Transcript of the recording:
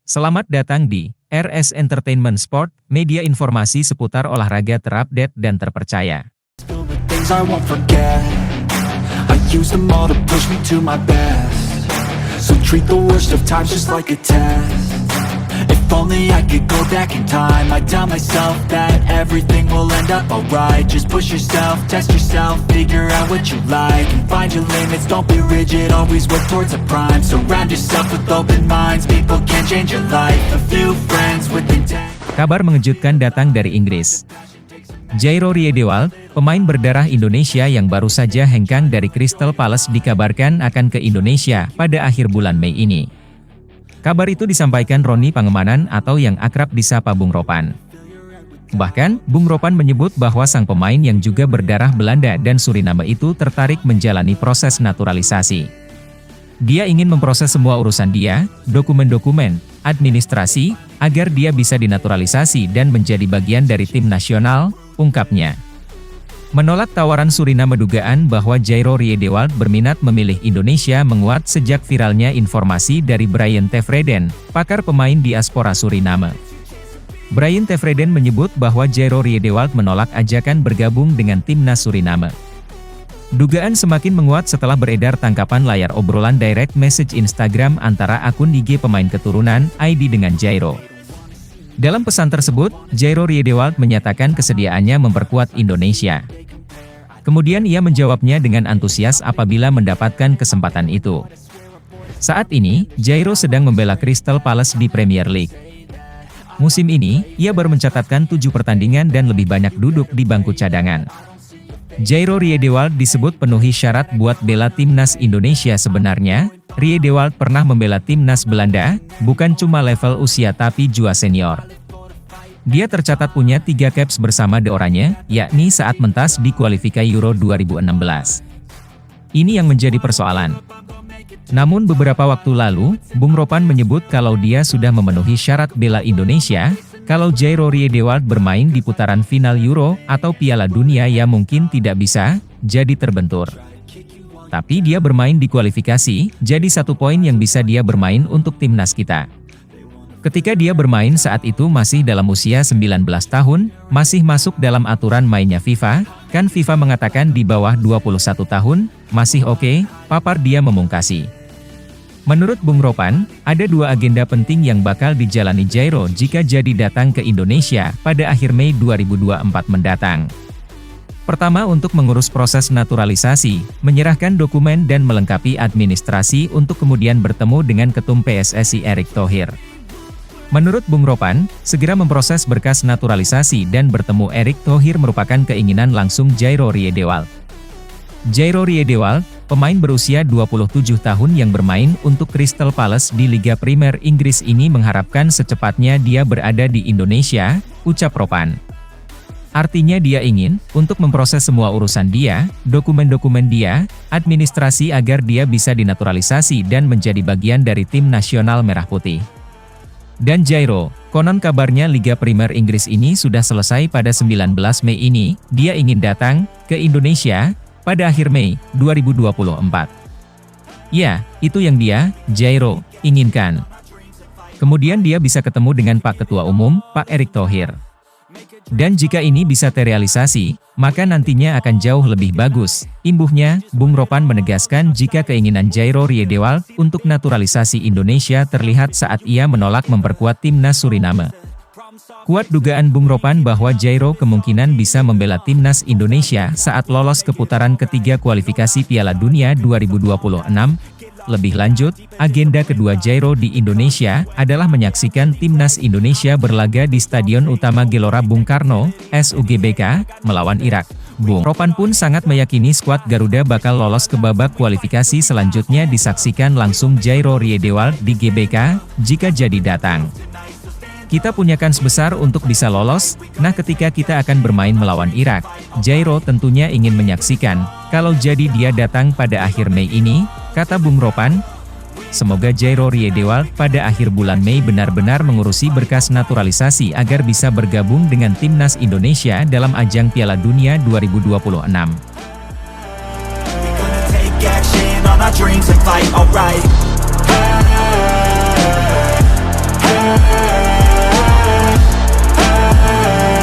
Selamat datang di RS Entertainment Sport, media informasi seputar olahraga terupdate dan terpercaya. Things I won't forget, I use them all to push me to my best. So treat the worst of times just like a test. If only I could go back in time, I'd tell myself that everything will end up alright. Just push yourself, test yourself, figure out what you like, and find your limits, don't be rigid, always work towards a prime. Surround yourself with open minds, people can change your life. A few friends with intent. Kabar mengejutkan datang dari Inggris. Jairo Riedewald, pemain berdarah Indonesia yang baru saja hengkang dari Crystal Palace dikabarkan akan ke Indonesia pada akhir bulan Mei ini. Kabar itu disampaikan Roni Pangemanan atau yang akrab disapa Bung Ropan. Bahkan, Bung Ropan menyebut bahwa sang pemain yang juga berdarah Belanda dan Suriname itu tertarik menjalani proses naturalisasi. Dia ingin memproses semua urusan dia, dokumen-dokumen, administrasi, agar dia bisa dinaturalisasi dan menjadi bagian dari tim nasional, ungkapnya. Menolak tawaran Suriname, dugaan bahwa Jairo Riedewald berminat memilih Indonesia menguat sejak viralnya informasi dari Brian Tevreden, pakar pemain diaspora Suriname. Brian Tevreden menyebut bahwa Jairo Riedewald menolak ajakan bergabung dengan timnas Suriname. Dugaan semakin menguat setelah beredar tangkapan layar obrolan direct message Instagram antara akun IG pemain keturunan ID dengan Jairo. Dalam pesan tersebut, Jairo Riedewald menyatakan kesediaannya memperkuat Indonesia. Kemudian ia menjawabnya dengan antusias apabila mendapatkan kesempatan itu. Saat ini, Jairo sedang membela Crystal Palace di Premier League. Musim ini, ia baru mencatatkan 7 pertandingan dan lebih banyak duduk di bangku cadangan. Jairo Riedewald disebut penuhi syarat buat bela timnas Indonesia. Sebenarnya, Riedewald pernah membela timnas Belanda, bukan cuma level usia tapi juga senior. Dia tercatat punya 3 caps bersama The Oranye, yakni saat mentas di kualifikasi Euro 2016. Ini yang menjadi persoalan. Namun beberapa waktu lalu, Bung Ropan menyebut kalau dia sudah memenuhi syarat bela Indonesia. Kalau Jairo Riedewald bermain di putaran final Euro atau Piala Dunia ya mungkin tidak bisa, jadi terbentur. Tapi dia bermain di kualifikasi, jadi 1 poin yang bisa dia bermain untuk timnas kita. Ketika dia bermain saat itu masih dalam usia 19 tahun, masih masuk dalam aturan mainnya FIFA, kan FIFA mengatakan di bawah 21 tahun, masih oke, papar dia memungkasi. Menurut Bung Ropan, ada 2 agenda penting yang bakal dijalani Jairo jika jadi datang ke Indonesia pada akhir Mei 2024 mendatang. Pertama, untuk mengurus proses naturalisasi, menyerahkan dokumen dan melengkapi administrasi untuk kemudian bertemu dengan Ketum PSSI Erick Thohir. Menurut Bung Ropan, segera memproses berkas naturalisasi dan bertemu Erick Thohir merupakan keinginan langsung Jairo Riedewald. Jairo Riedewald, pemain berusia 27 tahun yang bermain untuk Crystal Palace di Liga Primer Inggris ini mengharapkan secepatnya dia berada di Indonesia, ucap Ropan. Artinya dia ingin, untuk memproses semua urusan dia, dokumen-dokumen dia, administrasi agar dia bisa dinaturalisasi dan menjadi bagian dari tim nasional Merah Putih. Dan Jairo, konon kabarnya Liga Primer Inggris ini sudah selesai pada 19 Mei ini, dia ingin datang ke Indonesia pada akhir Mei 2024. Ya, itu yang dia, Jairo, inginkan. Kemudian dia bisa ketemu dengan Pak Ketua Umum, Pak Erick Thohir. Dan jika ini bisa terrealisasi, maka nantinya akan jauh lebih bagus. Imbuhnya, Bung Ropan menegaskan jika keinginan Jairo Riedewald untuk naturalisasi Indonesia terlihat saat ia menolak memperkuat timnas Suriname. Kuat dugaan Bung Ropan bahwa Jairo kemungkinan bisa membela timnas Indonesia saat lolos ke putaran ketiga kualifikasi Piala Dunia 2026. Lebih lanjut, agenda kedua Jairo di Indonesia adalah menyaksikan timnas Indonesia berlaga di Stadion Utama Gelora Bung Karno, SUGBK, melawan Irak. Bung Ropan pun sangat meyakini skuad Garuda bakal lolos ke babak kualifikasi selanjutnya. Disaksikan langsung Jairo Riedewald di GBK, jika jadi datang. Kita punya kans besar untuk bisa lolos, nah ketika kita akan bermain melawan Irak, Jairo tentunya ingin menyaksikan, kalau jadi dia datang pada akhir Mei ini, kata Bung Ropan. Semoga Jairo Riedewald pada akhir bulan Mei benar-benar mengurusi berkas naturalisasi agar bisa bergabung dengan timnas Indonesia dalam ajang Piala Dunia 2026.